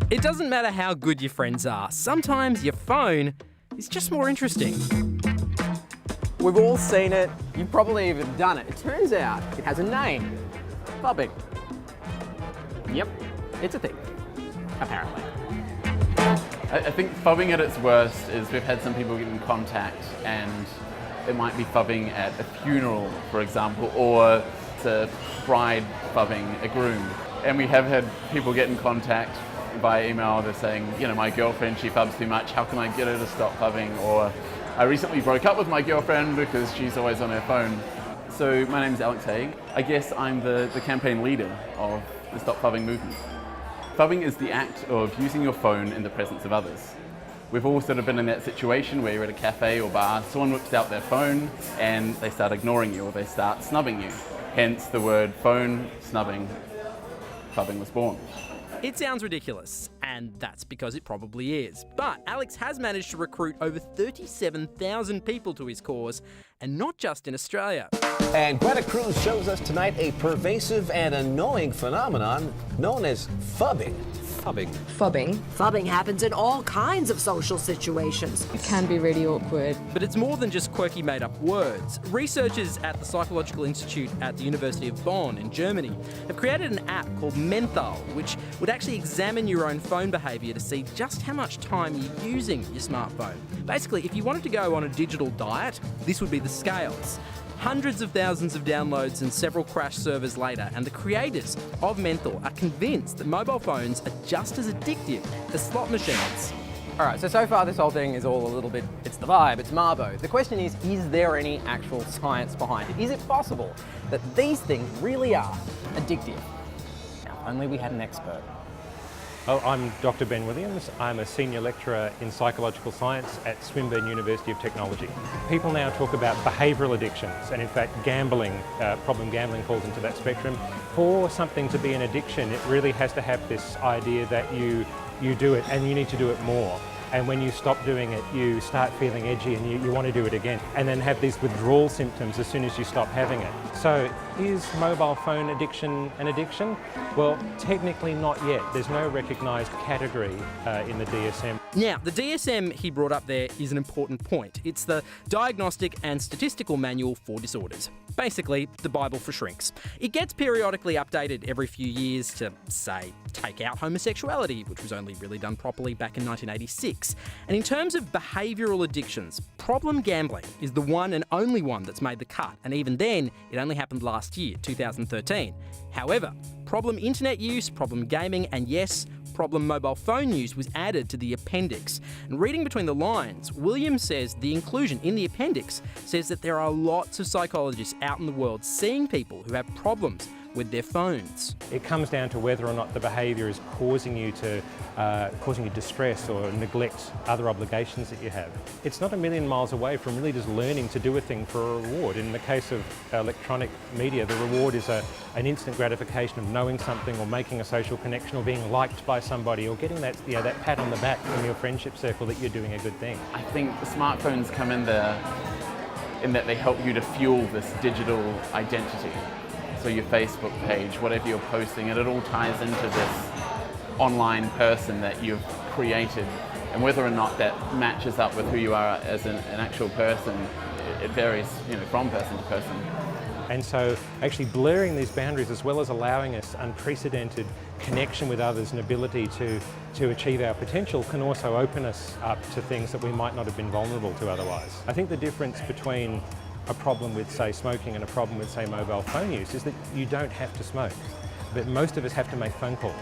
It doesn't matter how good your friends are. Sometimes your phone is just more interesting. We've all seen it. You've probably even done it. It turns out it has a name. Phubbing. Yep, it's a thing. Apparently. I think phubbing at its worst is we've had some people get in contact and it might be phubbing at a funeral, for example, or it's a bride phubbing a groom. And we have had people get in contact by email. They're saying, you know, my girlfriend, she phubs too much. How can I get her to stop phubbing? Or I recently broke up with my girlfriend because she's always on her phone. So my name is Alex Haig. I guess I'm the campaign leader of the Stop Phubbing movement. Phubbing is the act of using your phone in the presence of others. We've all sort of been in that situation where you're at a cafe or bar, someone whips out their phone and they start ignoring you or they start snubbing you. Hence the word phone snubbing. Phubbing was born. It sounds ridiculous, and that's because it probably is. But Alex has managed to recruit over 37,000 people to his cause, and not just in Australia. And Greta Cruz shows us tonight a pervasive and annoying phenomenon known as phubbing. Phubbing. Phubbing. Phubbing happens in all kinds of social situations. It can be really awkward. But it's more than just quirky made-up words. Researchers at the Psychological Institute at the University of Bonn in Germany have created an app called Menthol, which would actually examine your own phone behaviour to see just how much time you're using your smartphone. Basically, if you wanted to go on a digital diet, this would be the scales. Hundreds of thousands of downloads and several crashed servers later, and the creators of Menthol are convinced that mobile phones are just as addictive as slot machines. All right, so far this whole thing is all a little bit, it's the vibe, it's Marbo. The question is there any actual science behind it? Is it possible that these things really are addictive? Now, if only we had an expert. Oh, I'm Dr. Ben Williams. I'm a senior lecturer in psychological science at Swinburne University of Technology. People now talk about behavioural addictions, and in fact gambling, problem gambling falls into that spectrum. For something to be an addiction, it really has to have this idea that you do it and you need to do it more. And when you stop doing it, you start feeling edgy and you want to do it again, and then have these withdrawal symptoms as soon as you stop having it. So is mobile phone addiction an addiction? Well, technically not yet. There's no recognised category in the DSM. Now, the DSM he brought up there is an important point. It's the Diagnostic and Statistical Manual for Disorders. Basically, the Bible for shrinks. It gets periodically updated every few years to, say, take out homosexuality, which was only really done properly back in 1986. And in terms of behavioural addictions, problem gambling is the one and only one that's made the cut. And even then, it only happened last year, 2013. However, problem internet use, problem gaming, and yes, problem mobile phone use was added to the appendix. And reading between the lines, Williams says the inclusion in the appendix says that there are lots of psychologists out in the world seeing people who have problems with their phones. It comes down to whether or not the behaviour is causing you distress or neglect other obligations that you have. It's not a million miles away from really just learning to do a thing for a reward. In the case of electronic media, the reward is an instant gratification of knowing something or making a social connection or being liked by somebody or getting that pat on the back from your friendship circle that you're doing a good thing. I think the smartphones come in there in that they help you to fuel this digital identity. So your Facebook page, whatever you're posting, and it all ties into this online person that you've created. And whether or not that matches up with who you are as an actual person, it varies, from person to person. And so actually blurring these boundaries as well as allowing us unprecedented connection with others and ability to achieve our potential can also open us up to things that we might not have been vulnerable to otherwise. I think the difference between a problem with, say, smoking and a problem with, say, mobile phone use is that you don't have to smoke, but most of us have to make phone calls.